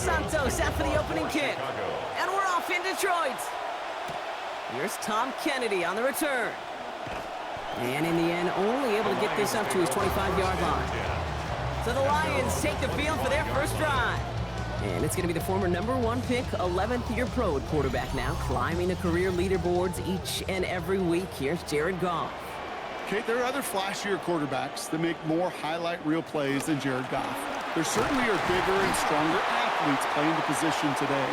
Santos out for the opening kick. And we're off in Detroit. Here's Tom Kennedy on the return. And in the end, only able to get this up to his 25-yard line. So the Lions take the field for their first drive. And it's going to be the former #1 pick, 11th-year pro at quarterback now, climbing the career leaderboards each and every week. Here's Jared Goff. Okay, there are other flashier quarterbacks that make more highlight reel plays than Jared Goff. There certainly are bigger and stronger athletes playing the position today,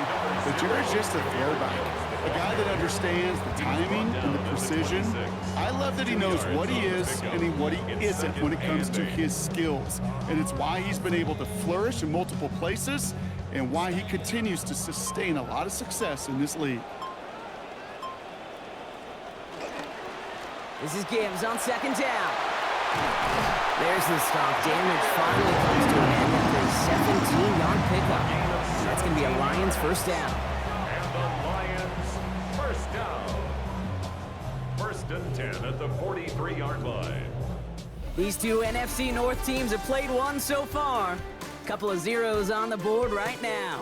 but Jared's just a throwback, a guy that understands the timing and the precision. I love that he knows what he is and what he isn't when it comes to his skills, and it's why he's been able to flourish in multiple places and why he continues to sustain a lot of success in this league. This is Gibbs on second down. There's the stop. Damage finally comes to an end after a 17-yard pickup. That's going to be a Lions first down. And the Lions first down. First and 10 at the 43-yard line. These two NFC North teams have played one so far. Couple of zeros on the board right now.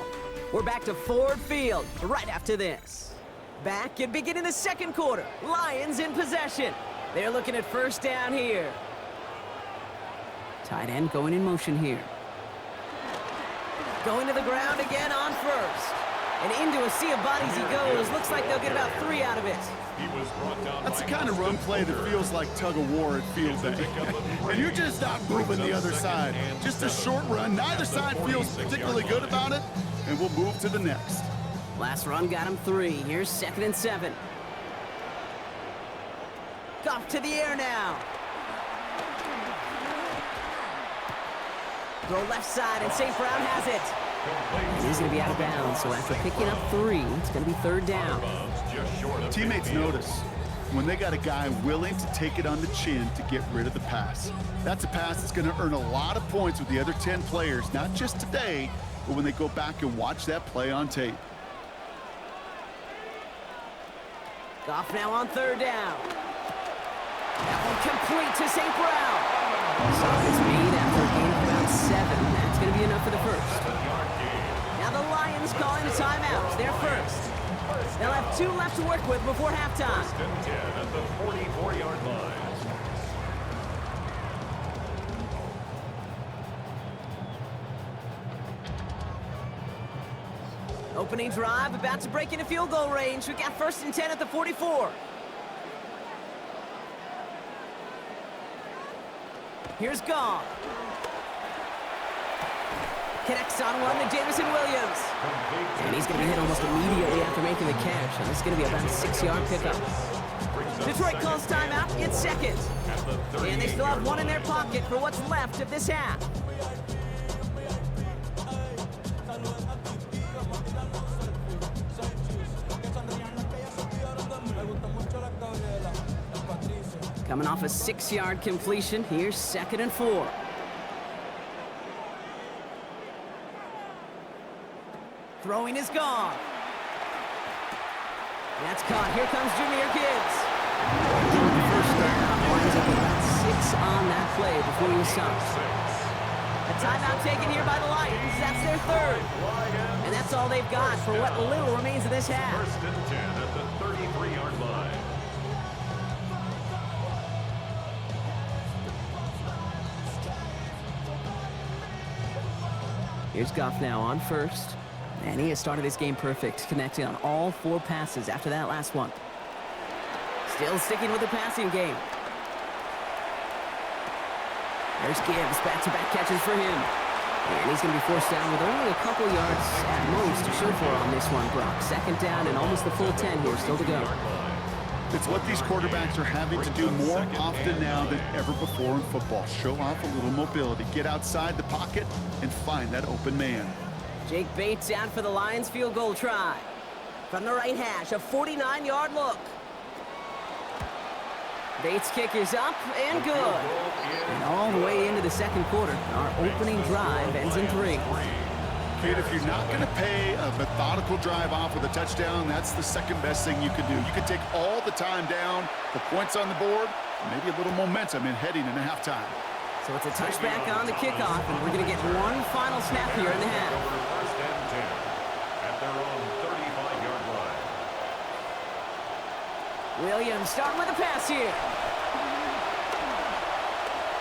We're back to Ford Field right after this. Back and beginning the second quarter. Lions in possession. They're looking at first down here. Tight end going in motion here. Going to the ground again on first. And into a sea of bodies he goes. Looks like they'll get about 3 out of it. That's the kind of run play that feels like tug-of-war at field day. And you're just not moving the other side. Just a short run. Neither side feels particularly good about it. And we'll move to the next. Last run got him 3. Here's 2nd and 7. Goff to the air now. Throw left side, and St. Brown has it. And he's going to be out of bounds, so after picking up 3, it's going to be 3rd down. Teammates notice when they got a guy willing to take it on the chin to get rid of the pass. That's a pass that's going to earn a lot of points with the other 10 players, not just today, but when they go back and watch that play on tape. Goff now on 3rd down. That one complete to St. Brown. Stop is made after a gain of about 7. That's going to be enough for the first. Now the Lions calling a timeout. They're first. They'll have 2 left to work with before halftime. First and 10 at the 44-yard line. Opening drive, about to break into field goal range. We got 1st and 10 at the 44. Here's Goff. Connects on one to Jamison Williams. And he's going to be hit almost immediately after making the catch. And it's going to be about a 6-yard pickup. Detroit calls timeout. It's 2nd. And they still have 1 in their pocket for what's left of this half. Coming off a 6-yard completion, here's 2nd and 4. Throwing is gone. That's caught. Here comes Jahmyr Gibbs. First down. Lines up with about 6 on that play before he was stopped. A timeout taken here by the Lions. That's their 3rd. And that's all they've got for what little remains of this half. First and 10 at the 33-yard line. Here's Goff now on first. And he has started this game perfect, connecting on all 4 passes after that last one. Still sticking with the passing game. There's Gibbs, back-to-back catches for him. And he's going to be forced down with only a couple yards at most to show for on this one, Brock. 2nd down and almost the full 10 here still to go. It's what these quarterbacks are having to do more often now than ever before in football. Show off a little mobility, get outside the pocket, and find that open man. Jake Bates out for the Lions field goal try. From the right hash, a 49-yard look. Bates' kick is up and good. And all the way into the 2nd quarter, our opening drive ends in 3. Kid, if you're not going to pay a methodical drive off with a touchdown, that's the 2nd best thing you could do. You could take all the time down, the points on the board, maybe a little momentum in heading into halftime. So it's a touchback on the kickoff, and we're going to get 1 final snap here in the half. Williams starting with a pass here.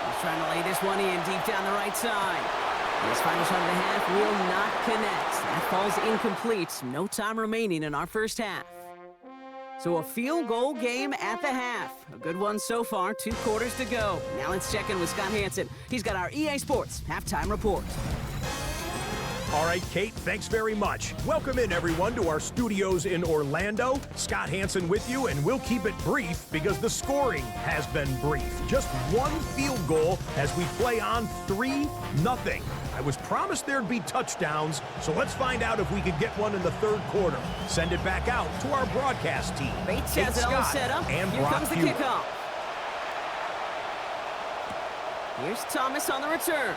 He's trying to lay this one in deep down the right side. His final shot of the half will not connect. That falls incomplete. No time remaining in our first half. So a field goal game at the half. A good one so far, 2 quarters to go. Now let's check in with Scott Hansen. He's got our EA Sports halftime report. All right, Kate, thanks very much. Welcome in, everyone, to our studios in Orlando. Scott Hansen with you, and we'll keep it brief because the scoring has been brief. Just one field goal as we play on 3-0. I was promised there'd be touchdowns, so let's find out if we could get one in the 3rd quarter. Send it back out to our broadcast team. Bates has it all set up. And Here Brock comes the Pugh. kickoff. Here's Thomas on the return.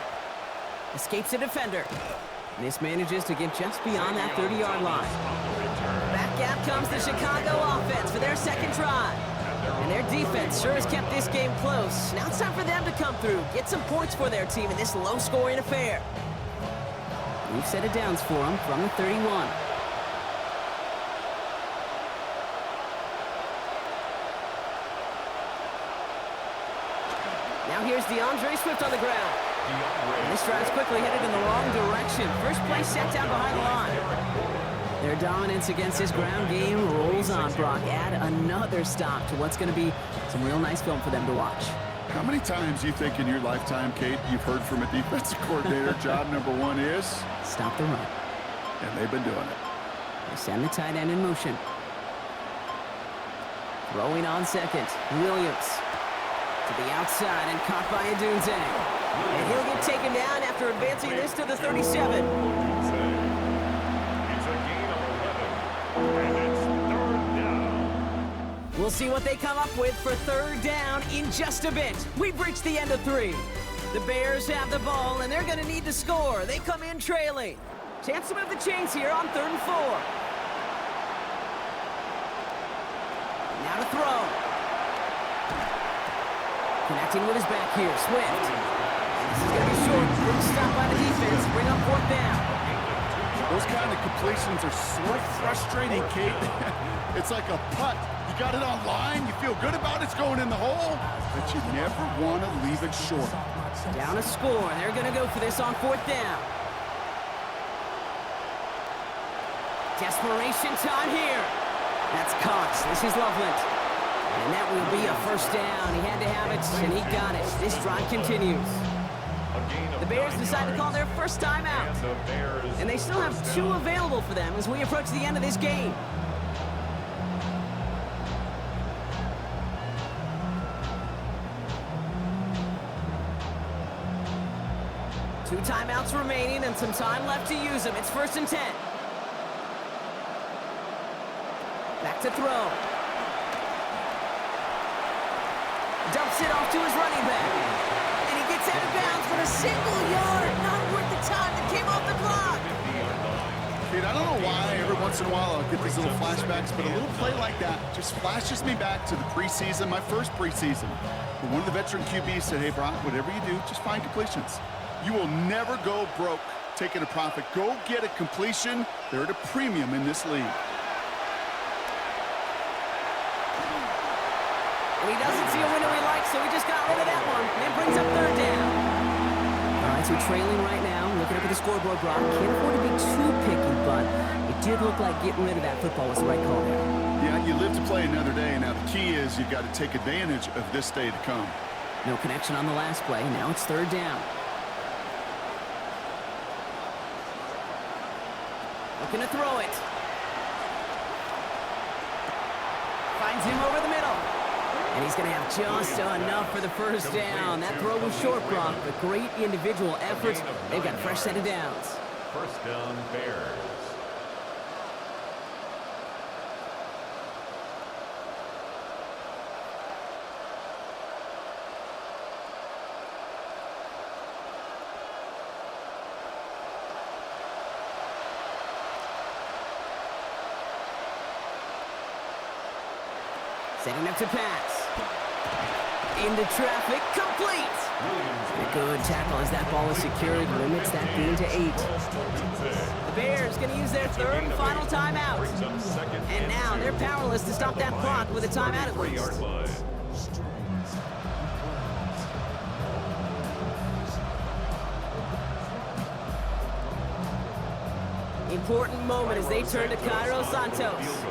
Escapes the defender. This manages to get just beyond that 30-yard line. Back out comes the Chicago offense for their second drive. And their defense sure has kept this game close. Now it's time for them to come through, get some points for their team in this low-scoring affair. We've set it downs for them from the 31. Now here's DeAndre Swift on the ground. And this drive's quickly headed in the wrong direction. First play set down behind the line. Their dominance against this ground game rolls on, Brock. Add another stop to what's going to be some real nice film for them to watch. How many times do you think in your lifetime, Kate, you've heard from a defensive coordinator, job number 1 is? Stop the run. And they've been doing it. They send the tight end in motion. Throwing on second. Williams to the outside and caught by Adunze. And he'll get taken down after advancing this to the 37. It's a gain of 11, and it's 3rd down. We'll see what they come up with for 3rd down in just a bit. We've reached the end of 3. The Bears have the ball, and they're going to need to score. They come in trailing. Chance to move the chains here on 3rd and 4. Now to throw. Connecting with his back here, Swift. This is going to be short. Quick stop by the defense. Bring up 4th down. Those kind of completions are sort of frustrating, Kate. It's like a putt. You got it on line. You feel good about it's going in the hole, but you never want to leave it short. Down a score. They're going to go for this on 4th down. Desperation time here. That's Cox. This is Loveland. And that will be a 1st down. He had to have it, and he got it. This drive continues. The Bears decide to call their first time out. And they still have 2 available for them as we approach the end of this game. Two timeouts remaining and some time left to use them. It's 1st and 10. Back to throw. Dumps it off to his running back. And he gets out of bounds for a single yard. Not worth the time that came off the clock. Kate, I don't know why every once in a while I'll get these little flashbacks, but a little play like that just flashes me back to the preseason, my first preseason. But one of the veteran QBs said, hey, Brock, whatever you do, just find completions. You will never go broke taking a profit. Go get a completion. They're at a premium in this league. And he doesn't see a window he likes, so he just got rid of that one. And it brings up 3rd down. All right, so trailing right now. Looking up at the scoreboard, Brock. Can't afford to be too picky, but it did look like getting rid of that football was the right call there. Yeah, you live to play another day. Now, the key is you've got to take advantage of this day to come. No connection on the last play. Now it's 3rd down. Looking to throw it. Finds him over the middle. And he's going to have just enough for the 1st down. That throw was short, Brock, but great individual efforts. They've got a fresh set of downs. 1st down, Bears. Setting up to pass. into traffic, complete. A good tackle as that ball is secured, limits that gain to 8. The Bears going to use their third and final timeout. And now they're powerless to stop that clock with a timeout at least. Important moment as they turn to Cairo Santos.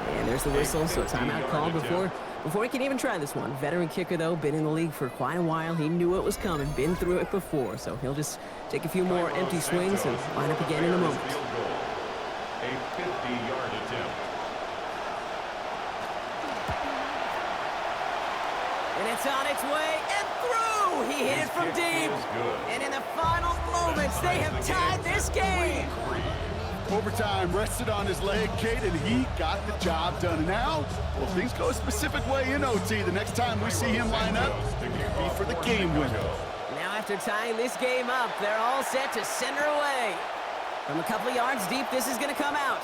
And there's the whistle, so timeout called before he can even try this one. Veteran kicker, though, been in the league for quite a while. He knew it was coming, been through it before, so he'll just take a few more empty swings and line up again in a moment. A 50-yard attempt. And it's on its way and through! He hit it from deep! And in the final moments, they have tied this game! Overtime rested on his leg, Kate, and he got the job done. Now, well, things go a specific way in OT. The next time we see him line up, it'll be for the game winner. Now after tying this game up, they're all set to send her away. From a couple of yards deep, this is going to come out.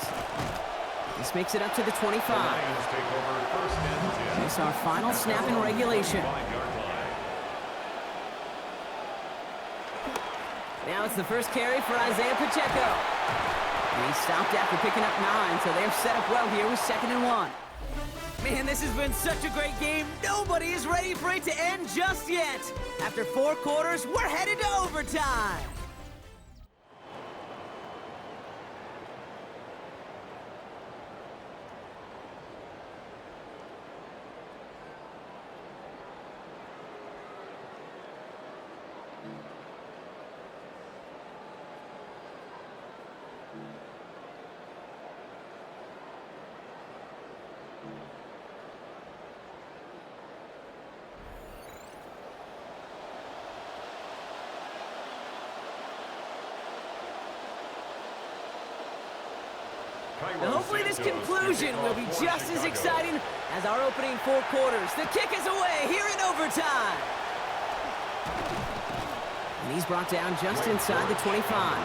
This makes it up to the 25. This is our final snap in regulation. Now it's the first carry for Isaiah Pacheco. And he stopped after picking up 9, so they're set up well here with 2nd and 1. Man, this has been such a great game. Nobody is ready for it to end just yet. After 4 quarters, we're headed to overtime. Now hopefully this conclusion will be just as exciting as our opening 4 quarters. The kick is away here in overtime. And he's brought down just inside the 25.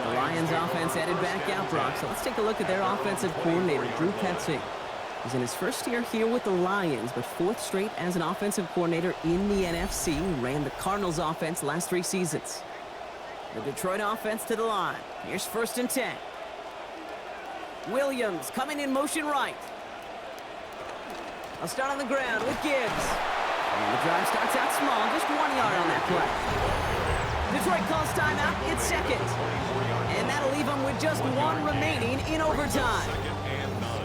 The Lions offense headed back out, Brock. So let's take a look at their offensive coordinator, Drew Petzing. He's in his first year here with the Lions, but 4th straight as an offensive coordinator in the NFC. Ran the Cardinals offense the last 3 seasons. The Detroit offense to the line. Here's 1st and 10. Williams coming in motion right. I'll start on the ground with Gibbs. And the drive starts out small, just 1 yard on that play. Detroit calls timeout, it's 2nd. And that'll leave them with just 1 remaining in overtime.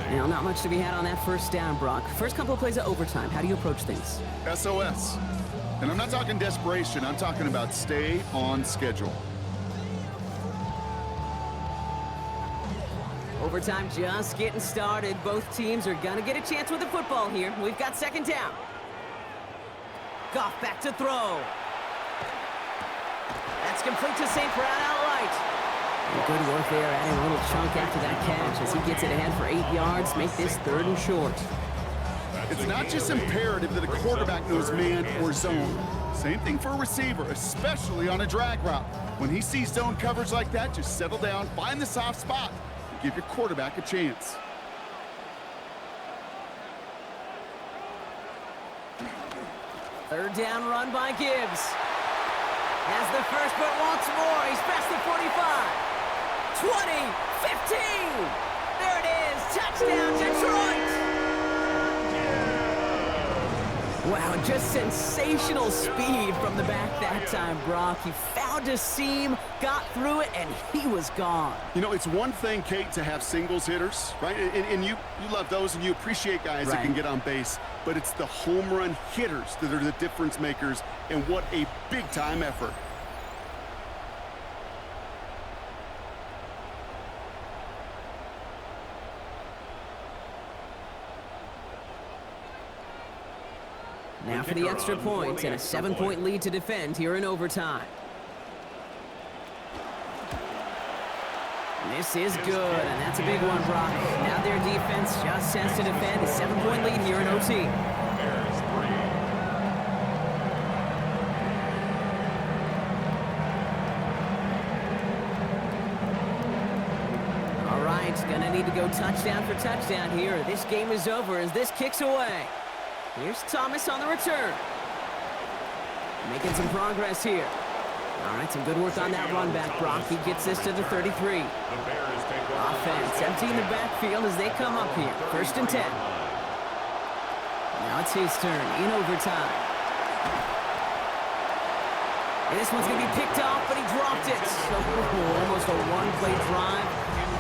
Now, not much to be had on that 1st down, Brock. First couple of plays of overtime, how do you approach things? SOS. And I'm not talking desperation, I'm talking about stay on schedule. Overtime just getting started. Both teams are going to get a chance with the football here. We've got 2nd down. Goff back to throw. That's complete to St. Brown outright. And good work there, adding a little chunk after that catch as he gets it ahead for 8 yards. Make this 3rd and short. It's not just imperative that a quarterback knows man or zone. Same thing for a receiver, especially on a drag route. When he sees zone coverage like that, just settle down, find the soft spot. Give your quarterback a chance. Third down run by Gibbs. Has the first, but wants more. He's past the 45. 20, 15. There it is. Touchdown, Detroit. Wow, just sensational speed from the back that time, Brock. He found a seam, got through it, and he was gone. You know, it's one thing, Kate, to have singles hitters, right? And you love those, and you appreciate guys that can get on base. But it's the home run hitters that are the difference makers, and what a big-time effort. Now for the extra point and a 7-point lead to defend here in overtime. This is good, and that's a big one, Brock. Now their defense just has to defend a 7-point lead here in OT. All right, gonna need to go touchdown for touchdown here. This game is over as this kicks away. Here's Thomas on the return. Making some progress here. All right, some good work on that run back, Brock. He gets this to the 33. Offense emptying the backfield as they come up here. 1st and 10. Now it's his turn in overtime. And this one's going to be picked off, but he dropped it. Oh, almost a one-play drive.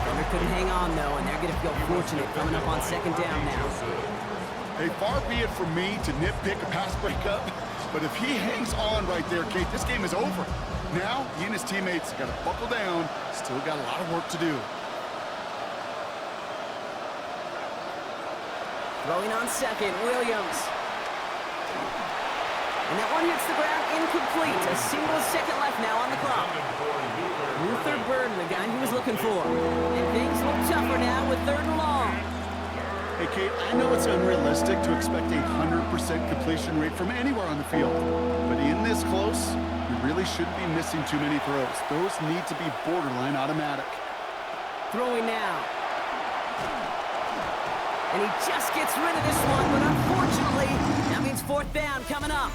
Thunder couldn't hang on, though, and they're going to feel fortunate coming up on 2nd down now. Hey, far be it from me to nitpick a pass breakup, but if he hangs on right there, Kate, this game is over. Now, he and his teammates got to buckle down. Still got a lot of work to do. Throwing on 2nd, Williams. And that one hits the ground incomplete. A single second left now on the clock. Luther Burden, the guy he was looking for. And things look tougher now with 3rd and long. Hey, Kate, I know it's unrealistic to expect a 100% completion rate from anywhere on the field. But in this close, you really shouldn't be missing too many throws. Those need to be borderline automatic. Throwing now. And he just gets rid of this one, but unfortunately, that means 4th down coming up.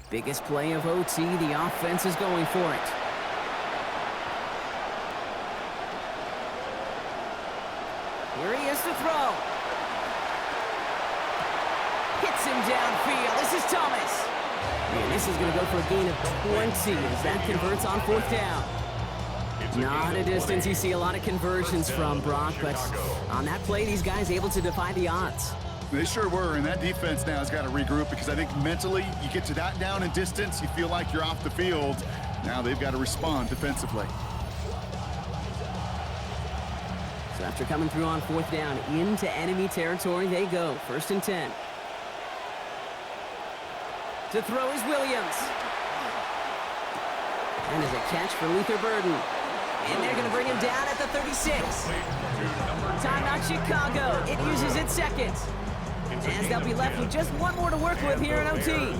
Biggest play of OT, the offense is going for it. Here he is to throw. Hits him downfield. This is Thomas. And this is going to go for a gain of 20 as that converts on 4th down. Not a distance you see a lot of conversions from, Brock, but on that play, these guys able to defy the odds. They sure were, and that defense now has got to regroup because I think mentally you get to that down in distance, you feel like you're off the field. Now they've got to respond defensively. So after coming through on 4th down, into enemy territory they go. 1st and 10. To throw is Williams. And as a catch for Luther Burden. And they're going to bring him down at the 36. Timeout Chicago. It uses its 2nd. As they'll be left with just one more to work with here in OT.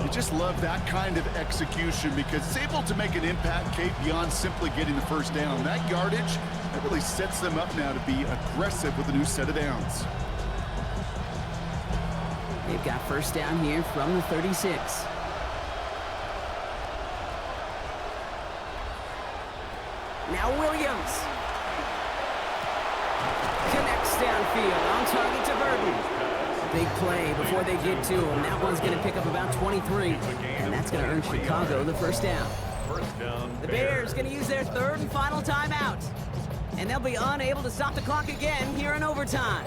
You just love that kind of execution because it's able to make an impact, Kate, beyond simply getting the 1st down. That yardage, that really sets them up now to be aggressive with a new set of downs. They've got 1st down here from the 36. Now Williams. Connects downfield, on target to Burden. Big play before they get to him. That one's going to pick up about 23. And that's going to earn Chicago the 1st down. The Bears going to use their 3rd and final timeout. And they'll be unable to stop the clock again here in overtime.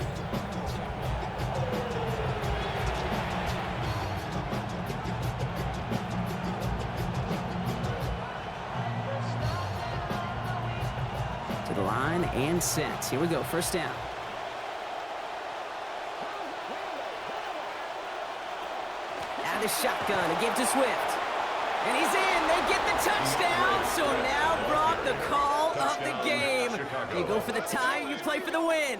To the line and set. Here we go, 1st down. The shotgun to give to Swift. And he's in. They get the touchdown. So now, Brock, the call of the game. You go for the tie, you play for the win.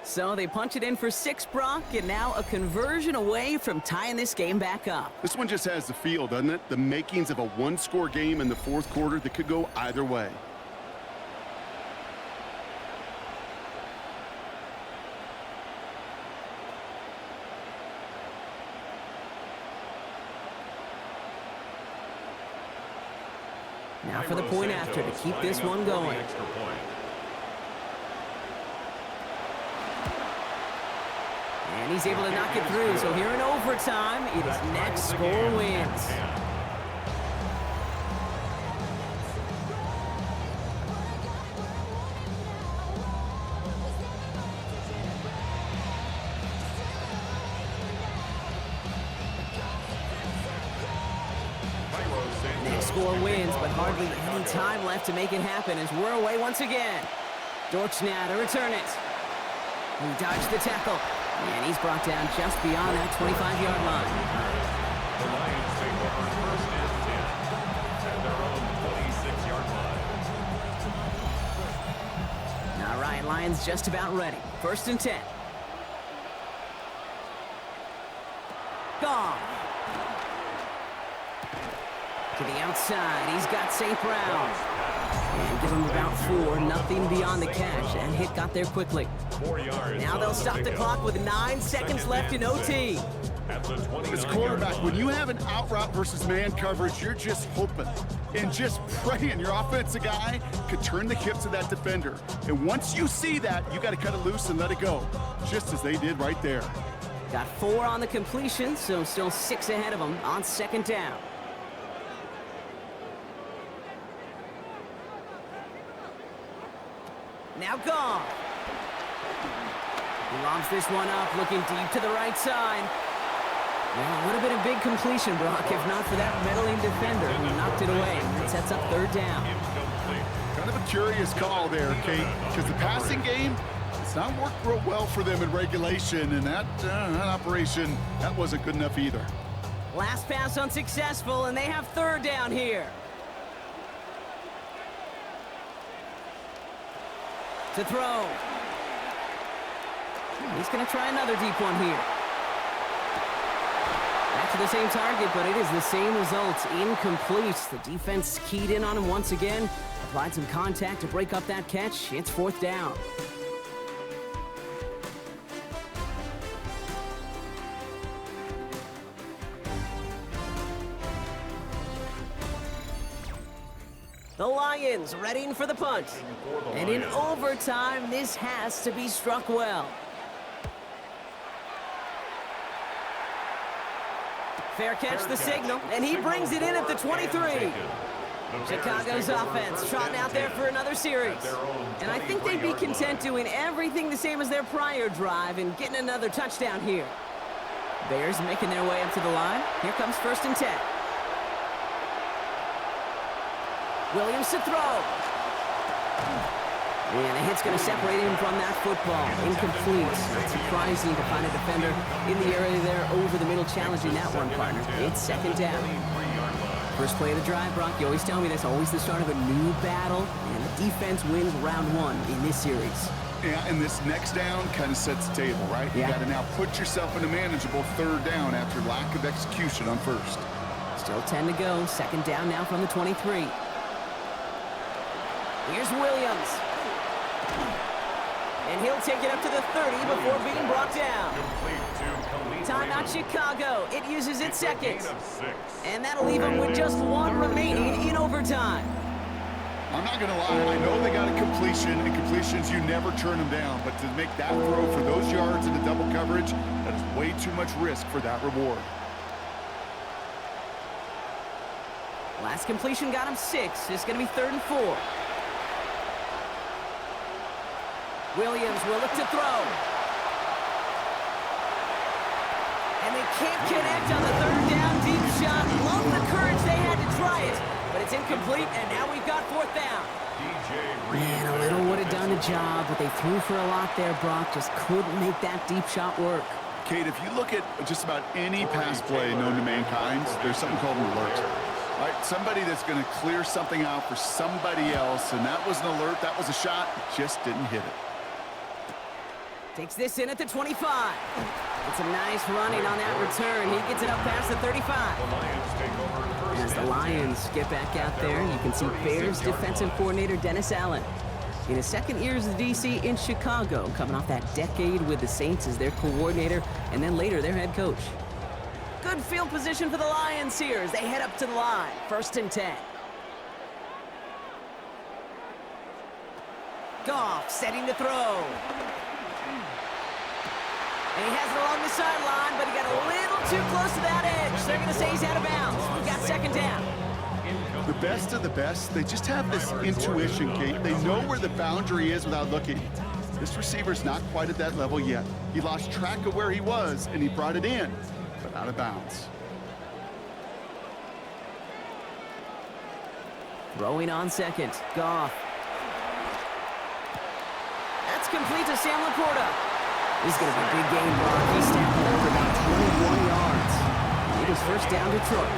So they punch it in for 6, Brock, and now a conversion away from tying this game back up. This one just has the feel, doesn't it? The makings of a one-score game in the 4th quarter that could go either way. Now for the point after to keep this one going. And he's able to knock it through. So here in overtime, it is next score wins. Score wins, but hardly any time left to make it happen as we're away once again. Dortch now to return it. He dodged the tackle, and he's brought down just beyond that 25-yard line. The Lions take over 1st and 10 at their own 26-yard line. All right, Lions just about ready. 1st and 10. Gone. To the outside. He's got St. Brown. And give him about 4. Nothing beyond the catch. That hit got there quickly. 4 yards. Now they'll stop the clock with 9 seconds left in OT. As quarterback, when you have an out route versus man coverage, you're just hoping and just praying your offensive guy could turn the hips of that defender. And once you see that, you got to cut it loose and let it go, just as they did right there. Got 4 on the completion, so still 6 ahead of them on 2nd down. Now gone. He lobs this one up, looking deep to the right side. Well, it would have been a big completion, Brock, if not for that meddling defender who knocked it away. It sets up 3rd down. Kind of a curious call there, Kate, because the passing game, it's not worked real well for them in regulation, and that operation, that wasn't good enough either. Last pass unsuccessful, and they have 3rd down here. To throw. He's going to try another deep one here. Back to the same target, but it is the same results. Incomplete. The defense keyed in on him once again. Applied some contact to break up that catch. It's 4th down. The Lions readying for the punt. And in overtime, this has to be struck well. Fair catch the signal, and he brings it in at the 23. Chicago's offense trotting out there for another series. And I think they'd be content doing everything the same as their prior drive and getting another touchdown here. Bears making their way up to the line. Here comes 1st and 10. Williams to throw. And a hit's going to separate him from that football. Incomplete. Not surprising to find a defender in the area there over the middle challenging that one, partner. It's 2nd down. First play of the drive, Brock, you always tell me that's always the start of a new battle, and the defense wins round 1 in this series. Yeah, and this next down kind of sets the table, right? You got to now put yourself in a manageable 3rd down after lack of execution on 1st. Still 10 to go. 2nd down now from the 23. Here's Williams. And he'll take it up to the 30 before being brought down. Timeout Chicago. It uses its 2nd. And that'll leave them with just 1 remaining in overtime. I'm not going to lie. I know they got a completion, and completions, you never turn them down. But to make that throw for those yards into double coverage, that is way too much risk for that reward. Last completion got him 6. It's going to be 3rd and 4. Williams will look to throw. And they can't connect on the 3rd down deep shot. Love the courage they had to try it, but it's incomplete, and now we've got 4th down. Man, a little would have done the job, but they threw for a lot there, Brock. Just couldn't make that deep shot work. Kate, if you look at just about any pass play known to mankind, there's something called an alert. Right? Somebody that's going to clear something out for somebody else, and that was an alert, that was a shot, just didn't hit it. Takes this in at the 25. It's a nice running on that return. He gets it up past the 35. As the Lions get back out there, you can see Bears defensive coordinator Dennis Allen. In his 2nd year as the DC in Chicago, coming off that decade with the Saints as their coordinator, and then later their head coach. Good field position for the Lions here as they head up to the line. 1st and 10. Goff setting to throw. And he has it along the sideline, but he got a little too close to that edge. They're going to say he's out of bounds. We've got 2nd down. The best of the best, they just have this intuition, Kate. They know where the boundary is without looking. This receiver's not quite at that level yet. He lost track of where he was, and he brought it in, but out of bounds. Throwing on 2nd. Goff. That's complete to Sam Laporta. This is going to be a big game, Brock. He's stacking up for about 21 yards. It is 1st down Detroit.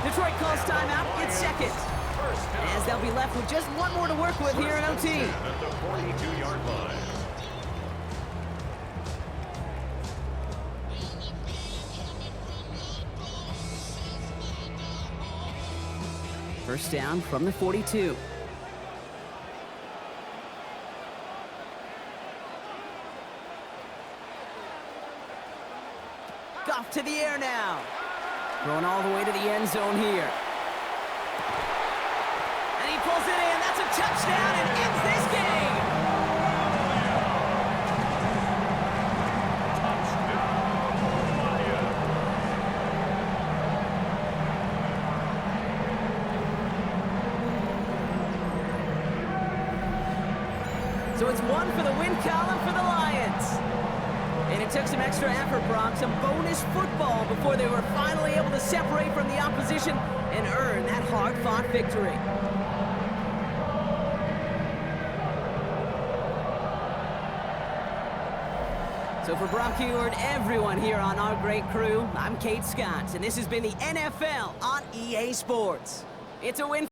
Detroit calls timeout. It's 2nd. First down. As they'll be left with just one more to work with here in First OT. and 10 at the 42-yard line. First down from the 42. Goff to the air now. Going all the way to the end zone here. And he pulls it in. That's a touchdown and ends this game. So it's one for the win column for the Lions. And it took some extra effort, Brock, some bonus football before they were finally able to separate from the opposition and earn that hard-fought victory. So for Brock Huard, everyone here on our great crew, I'm Kate Scott, and this has been the NFL on EA Sports. It's a win.